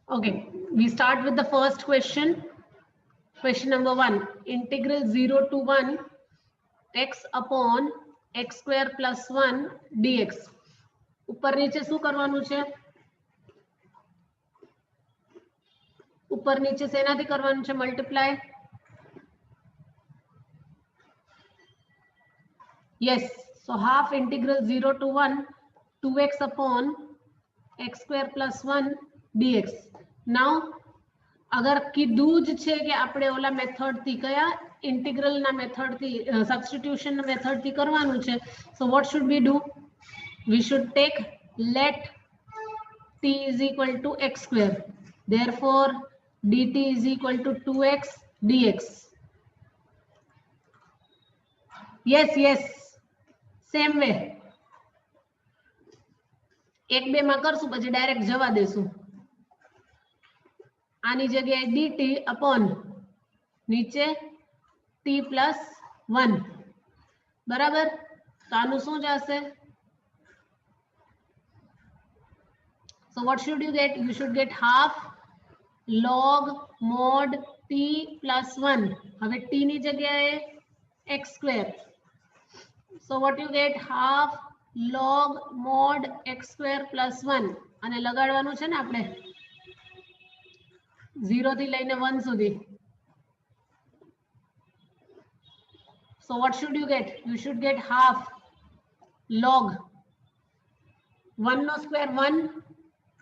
Okay, we start with the first question. Question number 1. Integral 0 to 1 x upon x square plus 1 dx. ઉપર નીચે શું કરવાનું છે? ઉપર નીચે શેનાથી કરવાનું છે? Multiply. Yes, so half integral 0 to 1 2x upon x square plus 1 dx. Now अगर कीधું જ છે કે આપણે ઓલા મેથડ થી કયા ઇન્ટિગ્રલ ના મેથડ થી સબસ્ટિટ્યુશન ના મેથડ થી કરવાનું છે, so what should we do? We should take let t is equal to x square, therefore dt is equal to 2x dx. yes same way એક બે માં કરશું પછી ડાયરેક્ટ જવા દેશું. આની જગ્યાએ dt upon નીચે t plus 1 બરાબર. તો આનું શું જશે? So what should you get? You should get half log mod t plus 1. હવે t ની જગ્યાએ x square. So what you get? Half log mod x square plus 1. અને લગાડવાનું છે ને આપણે 0 થી લઈને 1 સુધી. So what should you get? You should get half log 1 no square 1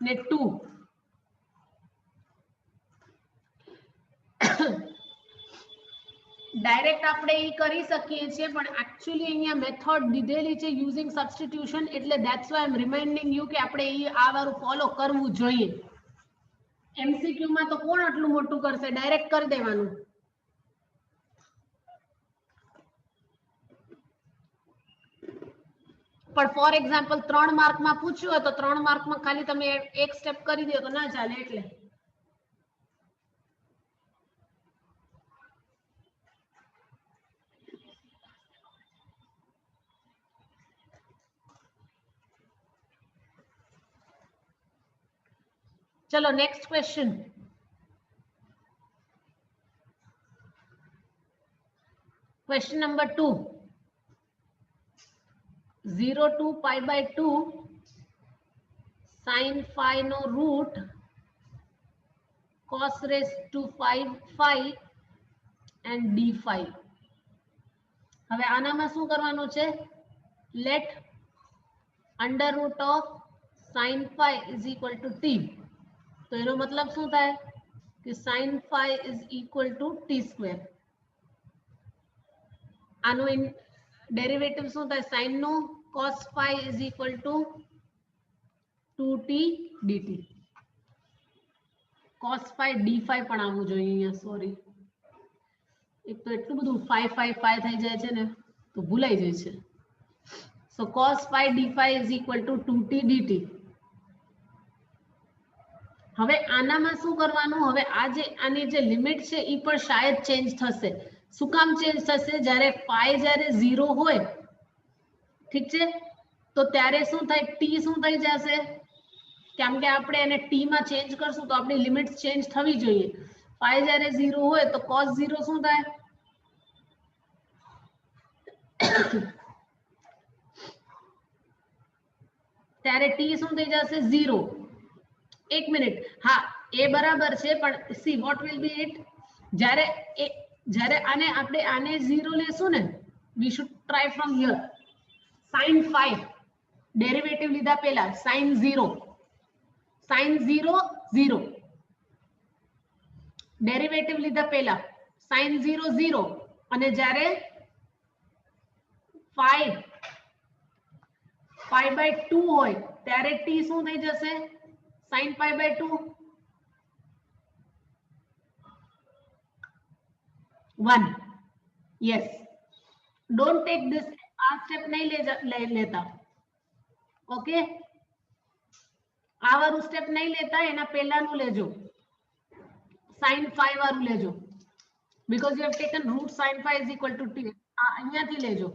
ને 2. ડાયરેક્ટ આપણે ઈ કરી શકીએ છીએ, પણ એક્ચ્યુઅલી અહીંયા મેથડ દીધેલી છે યુઝિંગ સબસ્ટિટ્યુશન, એટલે that's why I am reminding you કે આપણે ઈ આ વાળું ફોલો કરવું જોઈએ. એમસીક્યુ માં તો કોણ આટલું મોટું કરશે? ડાયરેક્ટ કરી દેવાનું. પણ ફોર એક્ઝામ્પલ 3 માર્ક માં પૂછ્યું હોય તો 3 માર્ક માં ખાલી તમે એક સ્ટેપ કરી દો તો ના ચાલે. એટલે ચલો next question. Question number 2. 0 to pi by 2 sin phi નો root cos raised to 5 phi and d phi. હવે આનામાં શું કરવાનું છે? let under root of sin phi is equal to t. તો એનો મતલબ શું થાય કે sin phi is equal to t square. આનો ડેરિવેટિવ શું થાય? sin no cos phi is equal to 2t dt. cos phi d phi પણ આવવું જોઈએ અહીંયા. સોરી, એક તો એટલું બધું phi થઈ જાય છે ને તો ભૂલાઈ જાય છે. so cos phi d phi is equal to 2t dt. હવે આનામાં શું કરવાનું? હવે આ જે આની જે લિમિટ છે ઈ પણ શાયદ ચેન્જ થશે. શું કામ ચેન્જ થશે? જ્યારે phi જ્યારે 0 હોય, ઠીક છે, તો ત્યારે શું થાય? t શું થઈ જશે? કેમ કે આપણે એને t માં ચેન્જ કરશું તો આપણી લિમિટ ચેન્જ થવી જોઈએ. phi જ્યારે 0 હોય તો cos 0 શું થાય? ત્યારે t શું થઈ જશે? 0. એક મિનિટ, હા એ બરાબર છે, પણ see what will B it? જ્યારે આને આપણે આને 0 લેશું ને, we should try from here. sin 5 derivative લીધા પહેલા sin 0 0 ડેરિવેટિવ લીધા પહેલા sin 0 0, અને જ્યારે 5 by 2 હોય ત્યારે t શું થઈ જશે? sin pi by 2 1. yes, don't take this. આ સ્ટેપ નહીં લેતા. ઓકે, આ વાળું સ્ટેપ નહીં લેતા, એના પહેલાનું લેજો. sin 5 વાળું લેજો, because you have taken root sin phi is equal to t. આ અહીંયાથી લેજો.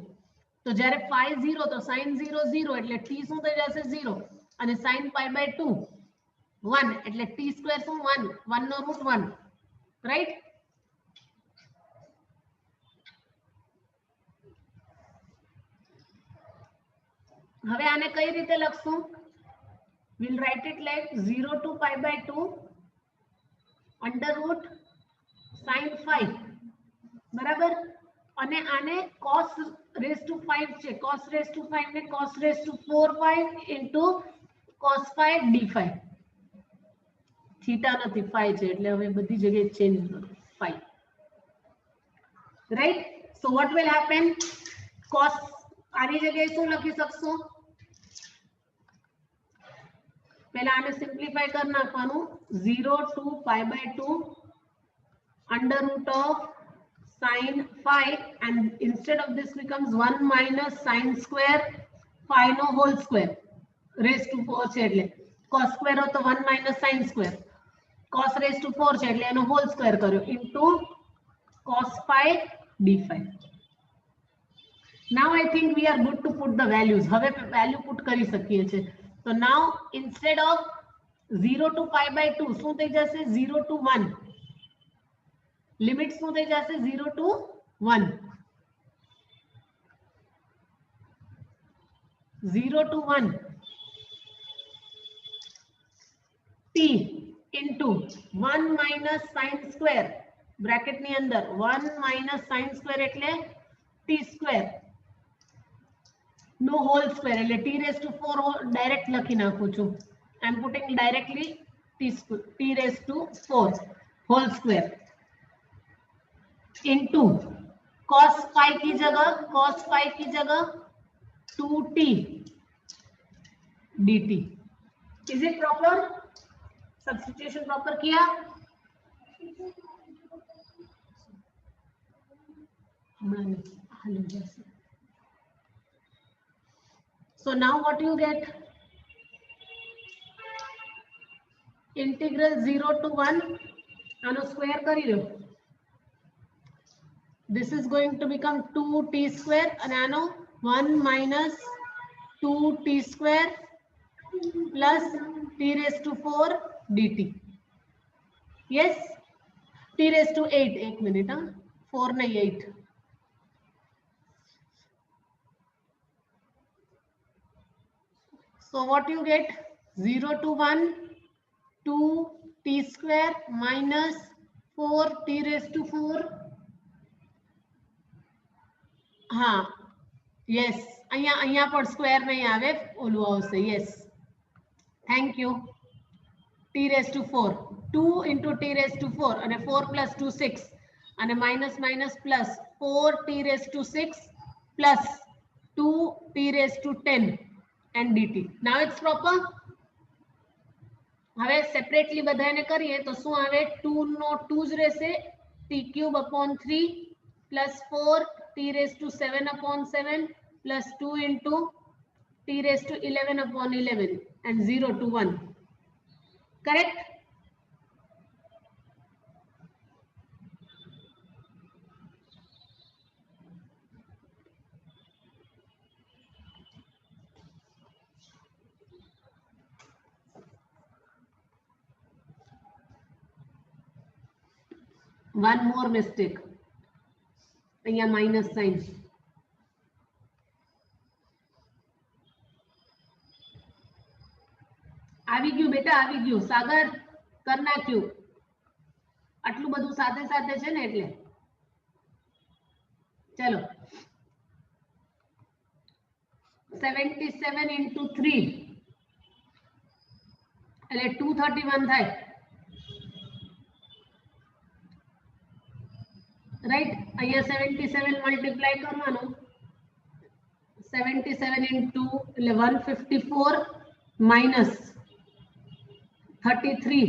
તો જ્યારે phi 0 તો sin 0 0 એટલે t શું થઈ જશે? 0, અને sin pi by 2 1 એટલે t સ્ક્વેર શું 1 1 નો રૂટ 1 રાઈટ. હવે આને કઈ રીતે લખશું? we'll write it like 0 to pi by 2 under root sin 5 બરાબર. અને આને cos raised to 5 છે, cos raised to 5 ને cos raised to 4 pi into cos 5 d5. Theta નથી 5 છે એટલે હવે બધી જગ્યાએ ચેન્જ કરો 5 right. so what will happen? cos આની જગ્યાએ શું લખી શકશું? પહેલા આને સિમ્પ્લિફાઈ કરી નાખવાનું 0 to pi by 2 under root of sin 5 and instead of this becomes 1 minus sin square 5 no whole square raised to 4 છે એટલે cos square હો તો 1 minus sin square cos raised to 4 છે એટલે એનો whole square કર્યો into cos 5 d5. now I think we are good to put the values. હવે value put કરી શકીએ છે. so now instead of 0 to pi by 2 શું થઈ જશે? 0 to 1. લિમિટ શું થઈ જશે? 0 to 1. 0 to 1 t into 1 minus sin square bracket ની અંદર 1 minus sin square એટલે t square નો હોલ સ્ક્વેર એટલે t raised to 4 ડાયરેક્ટ લખી નાખું છું. I am putting directly t raised to 4 whole square into cos 5 की जगह 2t dt. is it proper? substitution proper किया? so now what you get? integral 0 to 1 આનો square કરી લો. this is going to become 2t square and આનો 1 minus 2t square plus t raised to 4 dt. yes, t raised to 8. एक minute, 4 नहीं 8. so what you get? 0 to 1 2t square minus 4t raised to 4. हाँ yes, અહીંયા પણ square નહીં આવે, ઓલું આવશે. yes, thank you. t raised to 4 2 into t raised to 4 અને 4 plus 2 6 અને minus minus plus 4t raised to 6 plus 2t raised to 10 and dt. now it's proper. હવે સેપરેટલી બધાને કરીએ તો શું આવે? 2 નો 2 જ રહેશે, t cube upon 3 plus 4 t raised to 7 upon 7 plus 2 into t raised to 11 upon 11 and 0 to 1. correct? one more mistake. અહીંયા minus sign. આવી ગયું બેટા, આવી ગયું. સાગર કર નાખ્યું. આટલું બધું સાથે સાથે છે ને એટલે. ચલો 77 into 3 એટલે 231 થાય. રાઈટ, અહીંયા 77 મલ્ટીપ્લાય કરવાનું. 77 into એટલે 154 minus 33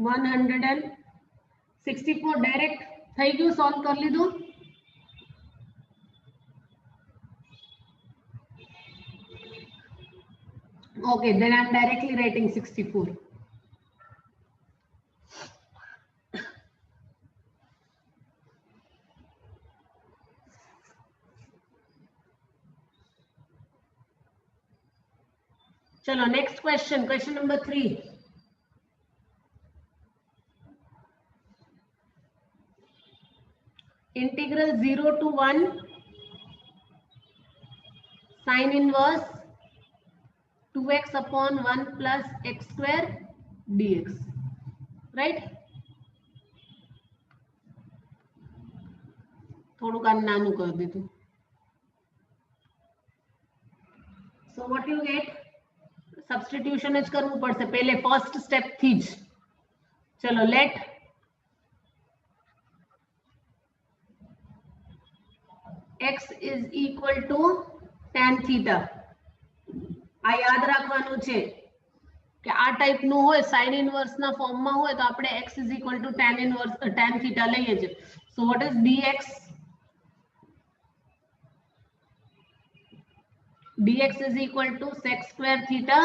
164 ડાયરેક્ટ થઈ ગયું. સોલ્વ કરી લીધું. okay, then I'm directly writing 64. चलो next question, question number 3. Integral 0 to 1 sin inverse 2x upon 1 plus x square dx, right? થોડું કામ નાનું કરી દીધું. So what you get? Substitution જ કરવું પડશે પહેલે ફર્સ્ટ સ્ટેપ થી જ. ચલો late x is equal to tan theta. આ યાદ રાખવાનું છે કે આ ટાઈપનું હોય સાઇન ઇનવર્સના ફોર્મમાં હોય તો આપણે x is equal to tan inverse tan theta લઈએ છીએ. So what is dx? dx is equal to sec square theta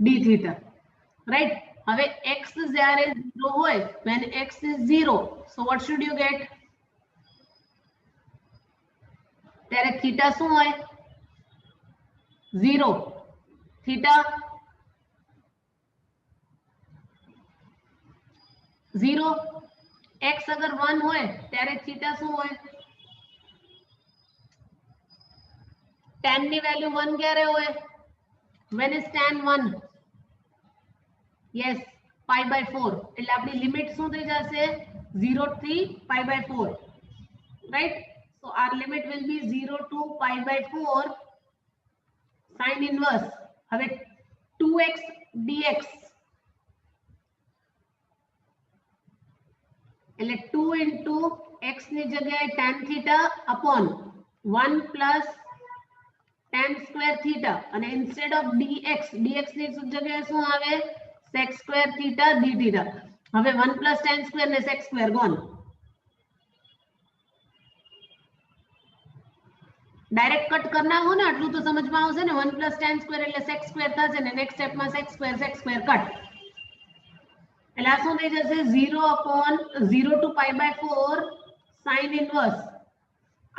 d theta, right? હવે x જ્યારે 0 હોય, when x is 0, so what should you get? ત્યારે theta શું હોય? 0. theta 0. x અગર 1 હોય ત્યારે theta શું હોય? tan ની વેલ્યુ 1 ક્યારે હોય? when is tan 1? yes, pi by 4. એટલે આપણી લિમિટ શું થઈ જશે? 0 થી pi by 4, right? so our limit will be 0 to pi by 4 sin inverse. હવે 2x dx એટલે 2 into x ની જગ્યાએ tan theta upon 1 plus tan square theta, અને instead of dx ની જગ્યાએ શું આવે? sec square theta d theta. હવે 1 plus tan square ને sec square gone. Direct cut करना हो ना આટલું તો સમજમાં આવશે ને. 1 plus tan square એટલે sec square થશે ને નેક્સ્ટ સ્ટેપ માં sec square કટ. એટલે આ શું થઈ જશે? 0 upon 0 to pi by 4 sin inverse.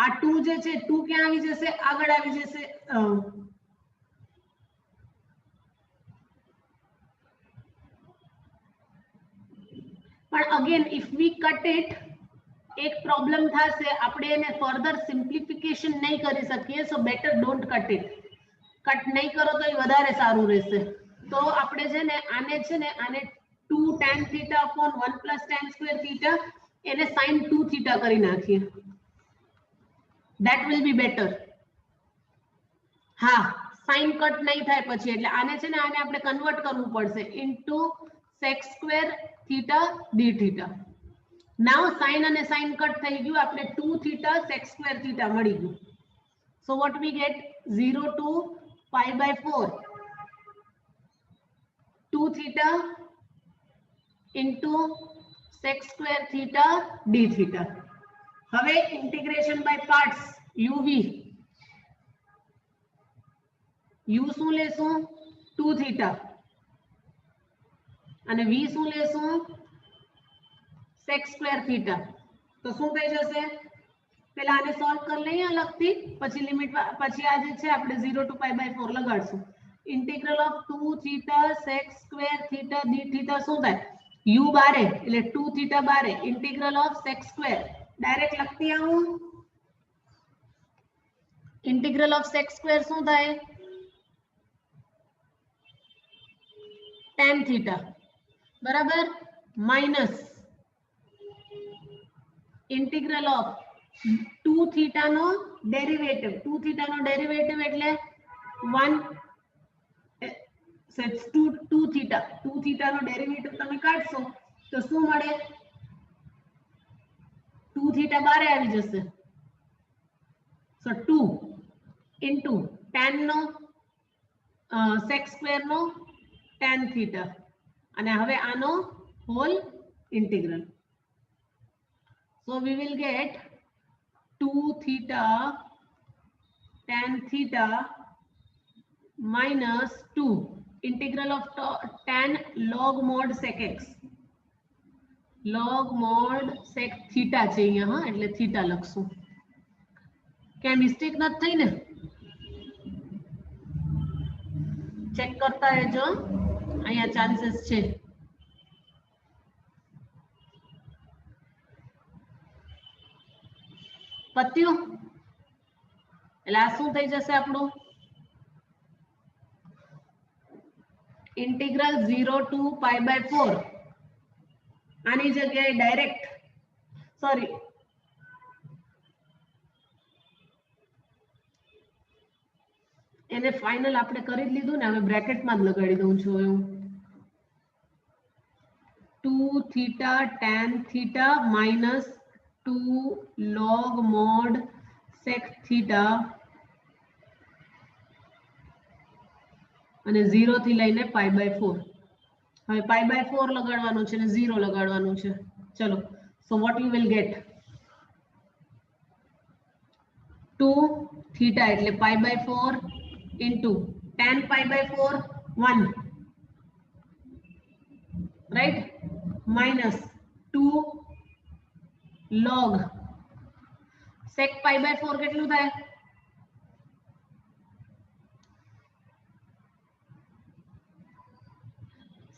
આ 2 જે છે 2 ક્યાં આવી જશે? આગળ આવી જશે. પણ again if we cut it, એક પ્રોબ્લેમ થશે, આપણે એને ફર્ધર સિમ્પ્લિફિકેશન નહીં કરી શકીએ. So better don't cut it. Cut નહીં કરો તો એ વધારે સારું રહેશે. તો આપણે છે ને આને 2 tan theta upon 1 plus tan square theta એને sin 2 theta કરી નાખીએ. that will be better. હા, sin કટ નહીં થાય પછી, એટલે આને છે ને આને આપણે કન્વર્ટ કરવું પડશે into sec square theta d theta. now sin અને sin કટ થઈ ગયું, આપણે 2 theta sec square theta મળી ગયું. so what we get? 0 to pi by 4 2 theta into sec square theta d theta. હવે integration by parts. uv u શું લેશું? 2 theta અને v શું લેશું? sec square theta. તો શું થઈ જશે? પહેલા આને સોલ્વ કરી લઈએ અલગથી, પછી લિમિટ પછી આ જે છે આપણે 0 to pi by 4 લગાડશું. integral of 2 theta sec square theta d theta શું થાય? u બારે એટલે 2 theta બારે integral of sec square. Direct લખતી આવું. integral of sec square શું થાય? tan theta બરાબર માઇનસ integral of 2 theta નો ડેરિવેટિવ. 2 theta નો ડેરિવેટિવ એટલે 1 sets 2 theta. 2 theta નો ડેરિવેટિવ તમે કાઢશો તો શું મળે? 2 theta બારે આવી જશે. so 2 into tan નો sec square નો tan theta અને હવે આનો whole integral. so we will get 2 theta tan theta minus 2 integral of tan log mod sec x. log mod sec theta છે અહીંયા, હા, એટલે theta લખશું. क्या मिस्टेक નથી થઈ ને? ચેક કરતા રહેજો, અહીંયા ચાન્સીસ છે. પત્યું એટલે આ શું થઈ જશે આપણું ઇન્ટિગ્રલ 0 to π/4. આની જગ્યાએ ડાયરેક્ટ સોરી એને ફાઇનલ આપણે કરી લીધું ને, હવે બ્રેકેટમાં જ લગાડી દઉં છું હું 2 theta tan theta minus 2 log mod sec theta અને 0 થી લઈને π/4. હવે π/4 લગાડવાનું છે ને 0 લગાડવાનું છે. ચલો, so what you will gate 2 theta એટલે π/4 into tan π/4 1, right, minus 2 log sec π/4 કેટલું થાય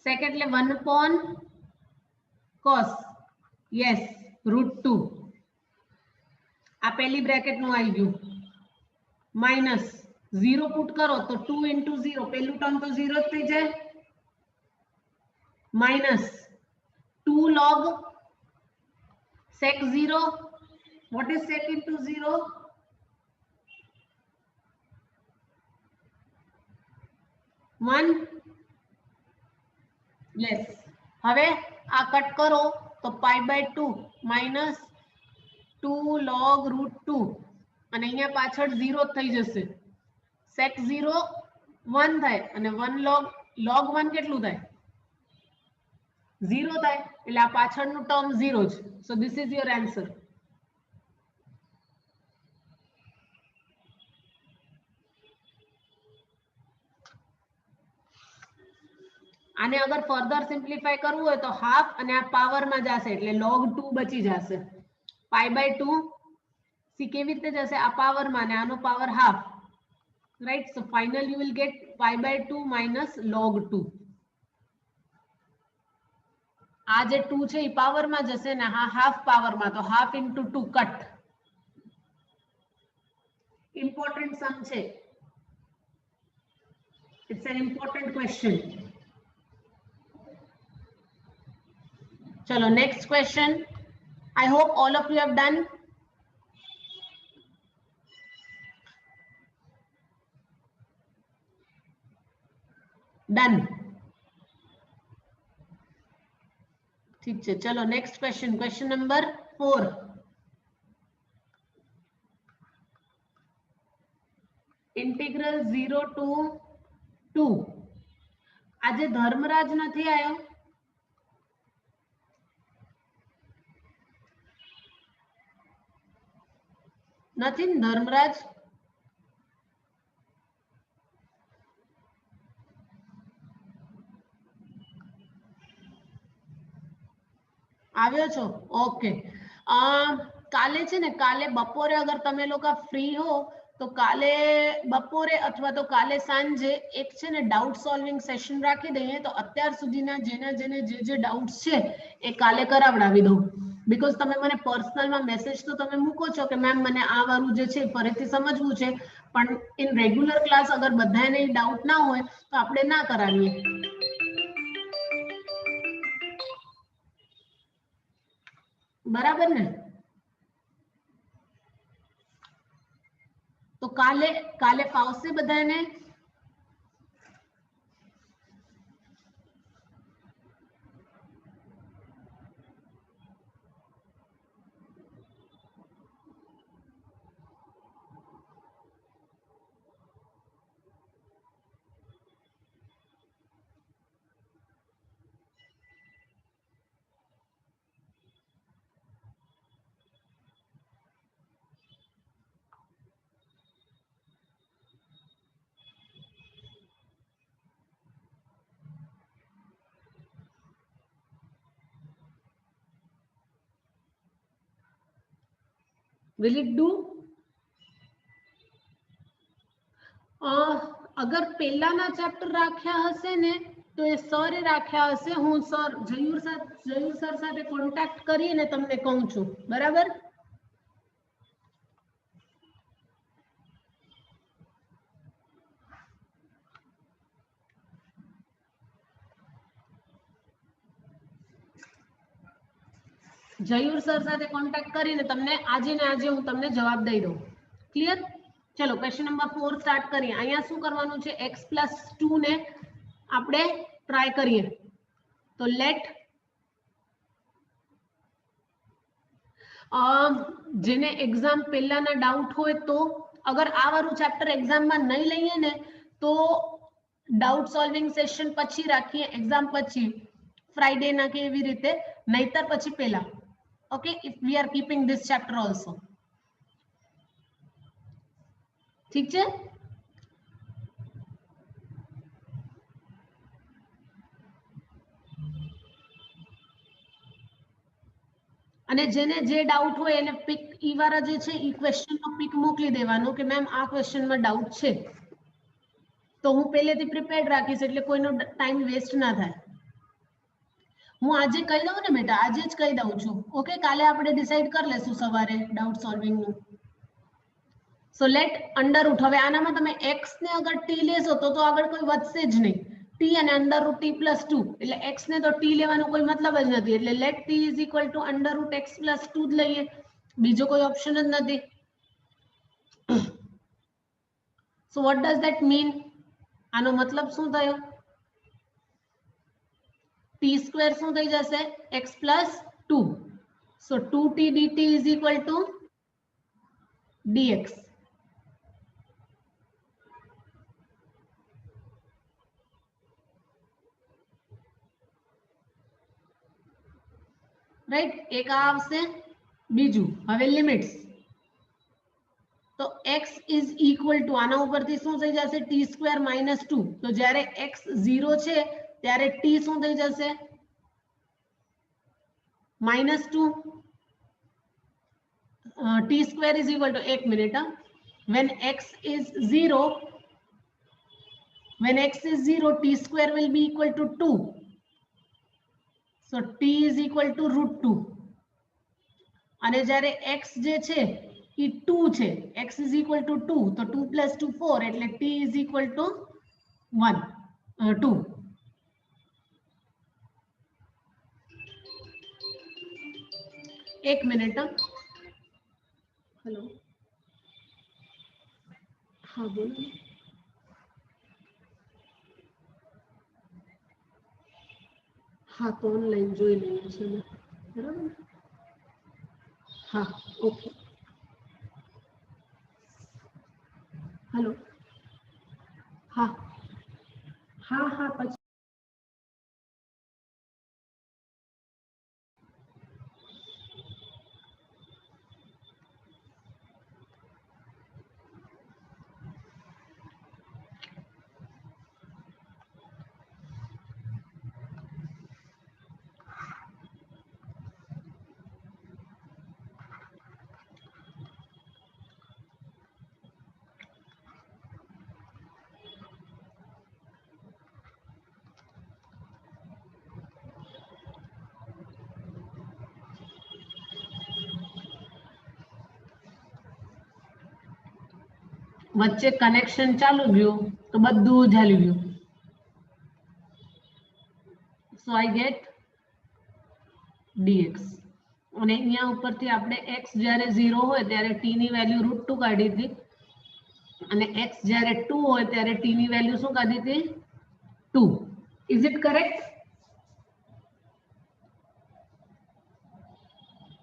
sec એટલે 1 upon cos, yes, √2. આ પહેલી બ્રેકેટ નું આવી ગયું માઈનસ 0 પુટ કરો તો 2 into 0 પહેલું ટર્મ તો 0 જ થઈ જાય minus 2 log sec 0. what is sec into 0? 1. yes. હવે આ કટ કરો તો π/2 minus 2 log √2 અને અહીંયા પાછળ 0 થઈ જશે. sec 0 1 થાય અને 1 log 1 કેટલું થાય 0 થાય એટલે આ પાછળનું ટર્મ 0 જ. So this is your answer. આને અગર ફર્ધર સિમ્પ્લિફાય કરવું હોય તો હાફ અને આ પાવરમાં જશે એટલે log 2 બચી જશે. π/2 સી કેવી રીતે જશે આ પાવરમાં અને આનો power half, right. So final you will get π/2 minus log 2. આ જે 2 છે એ પાવરમાં જશે ને હા હાફ પાવરમાં, તો હાફ into 2 કટ. ઇમ્પોર્ટન્ટ સમ છે, ઇટ્સ એન ઇમ્પોર્ટન્ટ ક્વેશ્ચન. चलो next question. I hope all of you have done. Done. ठीक है, चलो next question. Question number 4. Integral 0 to 2. आज धर्मराज नहीं आयो નથી ધર્મરાજ આવ્યો છો? ઓકે. કાલે છે ને કાલે બપોરે અગર તમે લોકો ફ્રી હો તો કાલે બપોરે અથવા તો કાલે સાંજે એક છે ને ડાઉટ સોલ્વિંગ સેશન રાખી દઈએ તો અત્યાર સુધીના જેને જે ડાઉટ્સ છે એ કાલે કરાવડાવી દઉં. બીકોઝ તમે મને પર્સનલમાં મેસેજ તો તમે મૂકો છો કે મેમ મને આ વાળું જે છે ફરીથી સમજવું છે, પણ ઇન રેગ્યુલર ક્લાસ અગર બધાને ડાઉટ ના હોય તો આપણે ના કરાવીએ. બરાબર ને? તો કાલે ફાવશે બધાને? Will it do? अगर पहलाना चैप्टर राख्या हशे ने तो ए सरे राख्या हशे। हूँ सर जयूर सर साथे कॉन्टेक्ट करीने तमने कहूं छुं, बराबर। जयूर सर साथे कॉन्टेक्ट करीने तमने आजे ने आजे हूँ तमने जवाब दई दूं। क्लियर? चलो क्वेश्चन नंबर 4 स्टार्ट करिए। अहींया शुं करवानुं छे, x+2 ने आपणे ट्राय करिए। तो लेट जेने एग्जाम पहलाना डाउट होय तो अगर आ वाळुं चैप्टर एग्जाम में नहीं लईए ने तो डाउट सॉल्विंग सेशन पछी राखीए, एग्जाम पछी फ्राइडे ना के एवी रीते, नहीतर पछी पहला। Okay, if we are keeping this chapter also. ठीक है? અને જેને જે ડાઉટ હોય એને પિક ઈ વાળા જે છે ઈ ક્વેશ્ચન નો પિક મોકલી દેવાનો કે મેમ આ ક્વેશ્ચન માં ડાઉટ છે, તો હું પહેલેથી પ્રિપેર્ડ રાખીશ એટલે કોઈનો ટાઈમ વેસ્ટ ના થાય। હું આજે કહી દઉં ને બેટા, આજે જ કહી દઉં છું। ઓકે, કાલે આપણે ડિસાઈડ કરી લેશું સવારે ડાઉટ સોલ્વિંગ નું। સો લેટ અંડર રૂટ, હવે આનામાં તમે x ને અગર t લેશો તો આગળ કોઈ વધશે જ નહીં। t અને અંડર રૂટ t+2 એટલે x ને તો t લેવાનો કોઈ મતલબ જ નથી, એટલે let t is equal to under root x+2 જ લઈએ, બીજો કોઈ ઓપ્શન જ નથી। So what does that mean? આનો મતલબ શું થયો? t સ્ક્વેર શું થઈ જશે? x+2। So 2t dt is equal two dx। Right, एक आवशे, बीजू हवे लिमिट्स। तो x इज इक्वल टू आना उपरथी शुं थई जशे t² - 2। तो ज्यारे x 0 छे त्यारे t शुं थई जशे? -2। t² इज इक्वल टू, एक minute, when x is 0 t² will be equal to 2। so t is equal to √2 અને જ્યારે x જે છે એ 2 છે, x is equal to 2 તો 2 + 2 4 એટલે t is equal to 2। एक मिनिट, हेलो, हाँ बोलो। हाँ तो ऑनलाइन જોઈ લઈએ છે ને, બરાબર? हाँ ओके, हेलो, हाँ हाँ हाँ પછી વચ્ચે કનેક્શન ચાલુ ગયું તો બધું જ હાલી ગયું। સો આઈ ગેટ dx અને અહીંયા ઉપરથી આપણે x જ્યારે 0 હોય ત્યારે t ની વેલ્યુ √2 કાઢી હતી અને x જ્યારે 2 હોય ત્યારે t ની વેલ્યુ શું કાઢી હતી? 2। Is it correct?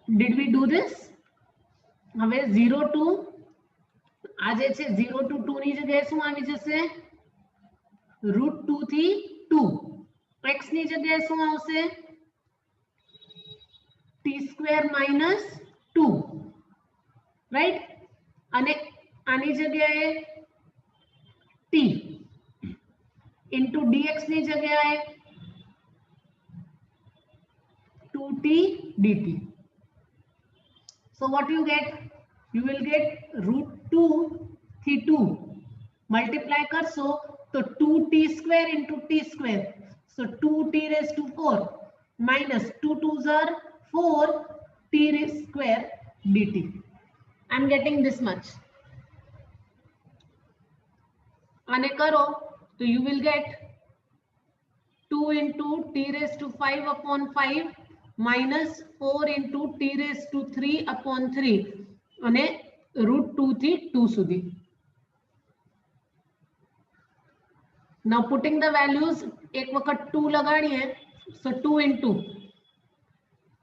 Did we do this? હવે 0 to આ જે છે 0 to 2 ની જગ્યાએ શું આવી જશે? √2 થી 2। x ની જગ્યાએ શું આવશે? t² - 2, right? અને આની જગ્યાએ t into dx ની જગ્યાએ 2t dt। so what you get? you will get √2 થી 2 મલ્ટીપ્લાય કરશો तो 2t square into t square, so 2t raised to 4 minus 2 2s are 4 t raised square dt. I'm getting this much. आने करो तो you will get 2 into t raised to 5 upon 5 minus 4 into t raised to 3 upon 3 અને √2 થી 2 સુધી. Now putting the values, एक वक्त 2 लगाड़िए, so 2 into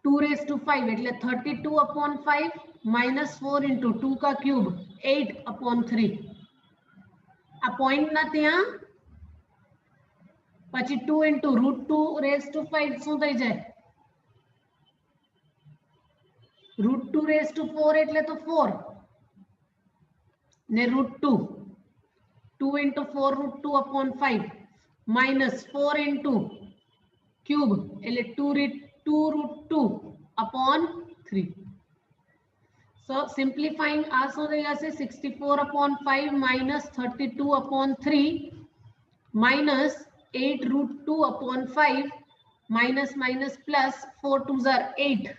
2 raised to 5 એટલે 32 upon 5 minus 4 into 2 का क्यूब 8 upon 3. आ पॉइंट ना ત્યાં પછી 2 into √2 raised to 5 શું થઈ જાય? √2 raised to 4 એટલે તો 4 ને √2 2 into 4 √2 upon 5 minus 4 into cube એટલે 2 √2 upon 3. So simplifying આ શું થઈ જશે? 64 upon 5 minus 32 upon 3 minus 8 √2 upon 5 minus minus plus 4 2s are 8.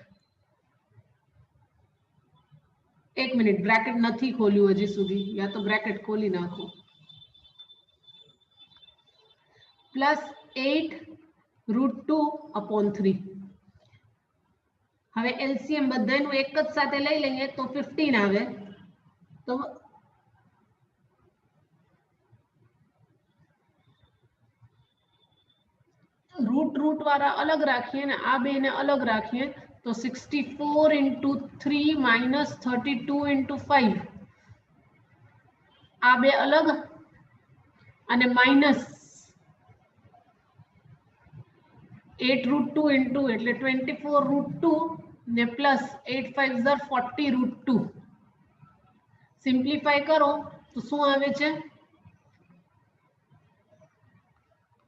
एक मिनिट, ब्रैकेट નથી ખોલ્યું હજી સુધી, યા તો બ્રેકેટ ખોલી નાખો. Plus 8 √2 upon 3. હવે એલસીએમ બધાનું એક જ સાથે લઈ લઈએ તો 15 આવે. તો रूट वाला अलग राखिए ने आ बे ने अलग राखिए तो 64 into 3 minus 32 into 5 आ बे अलग અને માઇનસ 8 √2 into એટલે 24 √2 ને પ્લસ 8 5s are 40 √2. સિમ્પ્લિફાય કરો તો શું આવે છે?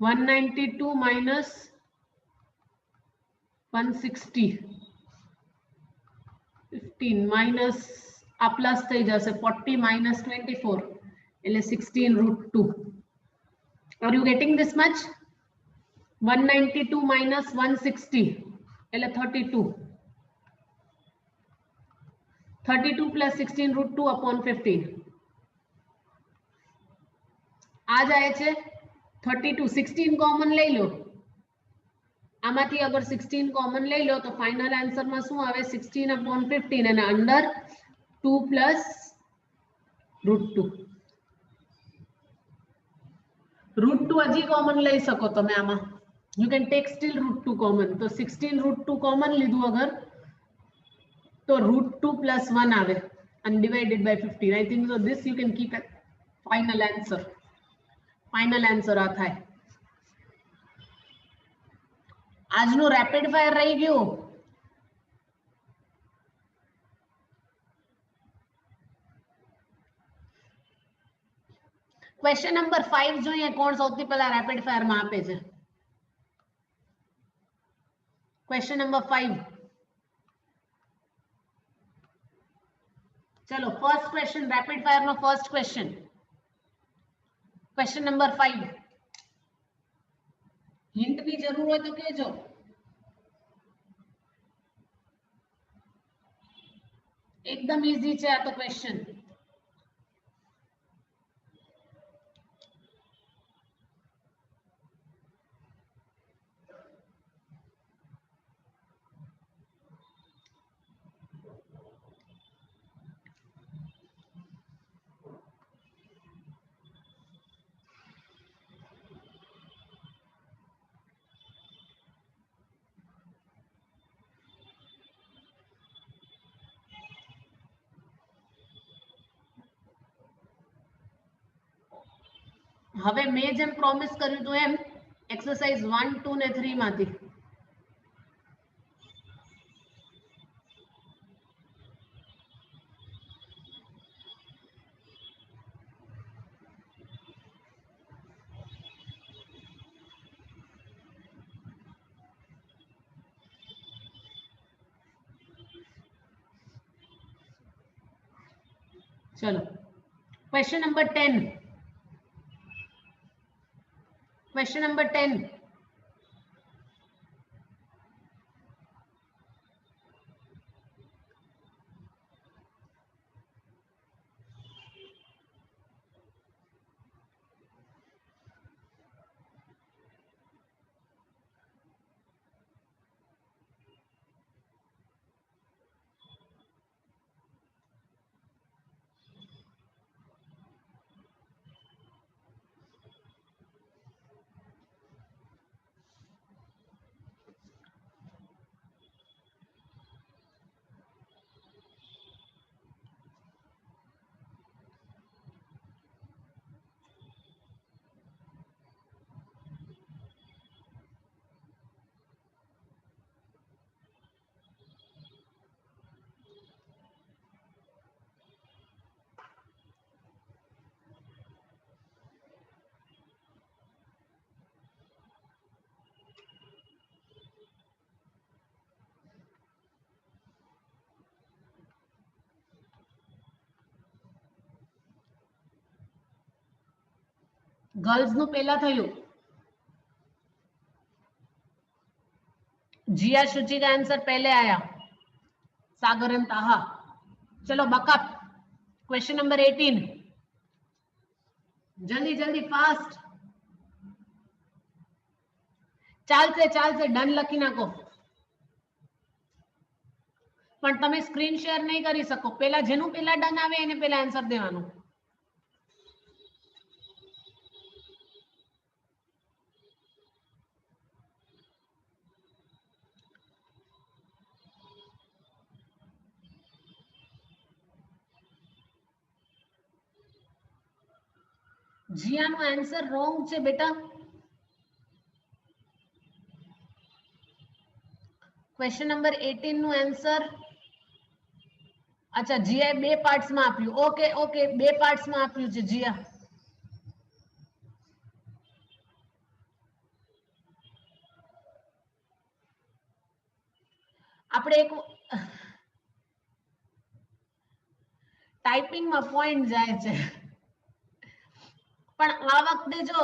192 minus 160 15 minus आ प्लस થઈ જશે 40 minus 24 એટલે 16 √2. Are you getting this much? 192 minus 160 એટલે 32. 32 plus 16 √2 upon 15 आ जाए છે 32. 16 कॉमन લઈ લો. આમાંથી અગર 16 કોમન લઈ લો તો ફાઇનલ આન્સર માં શું આવે? 16 upon 15 અને અંડર 2 plus √2. √2 હજી કોમન લઈ શકો તમે આમાં. You can take still √2 common. तो 16 √2 common લીધું અગર તો √2 plus 1 આવે and divided by 15. I think so this you can keep as final answer. Final answer આ થાય. આજનું રેપિડ ફાયર રહી ગયું. ક્વેશ્ચન નંબર 5 જોઈએ કોણ સૌથી પહેલા રેપિડ ફાયર માં આપે છે. Question number 5. चलो फर्स्ट क्वेश्चन रैपिड फायर में first question. Question number 5. Hint की जरूर हो तो कहो. एकदम इजी है आ तो क्वेश्चन. હવે મેં જેમ પ્રોમિસ કર્યું હતું એમ એક્સરસાઇઝ 1 2 ને 3 માંથી चलो question number 10. Question number 10. Girls नु पहला थयुं. जिया शुचि का आंसर पहले आया. सागर एंड ताहा. चलो बकअप. Question number 18. जल्दी जल्दी फास्ट. चालसे चालसे डन लखी नाखो. पण तमे स्क्रीन शेर नहीं करी सको. पेला जेनु पेला डन आवे एने पेला आंसर देवानुं. जिया नो आंसर रोंग छे बेटा. क्वेश्चन नंबर 18 नो आंसर. अच्छा जिया बे पार्ट्स में आप्યું. ओके ओके बे पार्ट्स में आप्યું છે जिया. આપણે એક ટાઈપિંગ માં પોઈન્ટ જાય છે પણ આ વખતે જો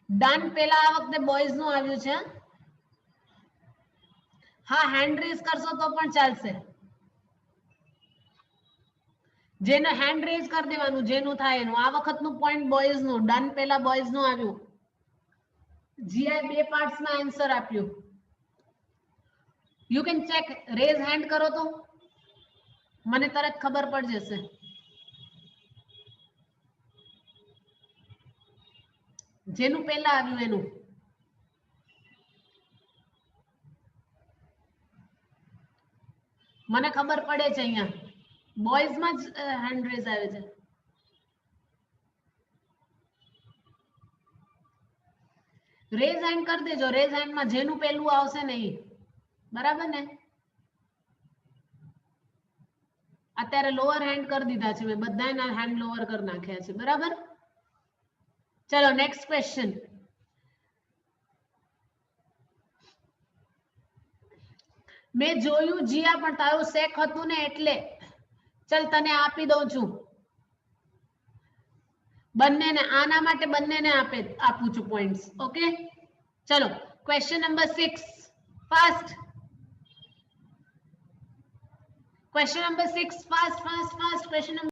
ડન પેલા આ વખતે બોયઝ નું આવ્યું છે. હા હેન્ડ રેઝ કરશો તો પણ ચાલશે. જેને હેન્ડ રેઝ કરી દેવાનું જેનું થાય એનું. આ વખતનું પોઈન્ટ બોયઝ નું. ડન પેલા બોયઝ નું આવ્યું. જીઆઈ બે પાર્ટ્સ માં આન્સર આપ્યું. You can check. Raise hand કરો તો મને તરત ખબર પડી જશે. જેનું પહેલા આવ્યું એનું. મને ખબર પડે છે અહીંયા બોયઝ માં જ હેન્ડ રેઝ આવે છે. રેઝ હેન્ડ કરી દેજો. રેઝ હેન્ડ માં જેનું પહેલું આવશે નહીં. બરાબર ને. અત્યારે લોઅર હેન્ડ કરી દીધા છે મેં. બધાના હેન્ડ લોઅર કરી નાખ્યા છે. બરાબર. ચલો નેક્સ્ટ ક્વેશ્ચન. મેં જોયું જીયા પણ તારું શેક હતું ને એટલે ચલ તને આપી દઉં છું. બંનેને આના માટે બંનેને આપું છું પોઈન્ટ્સ. ઓકે ચલો question number 6 fast. Question number 6 fast fast fast. Question number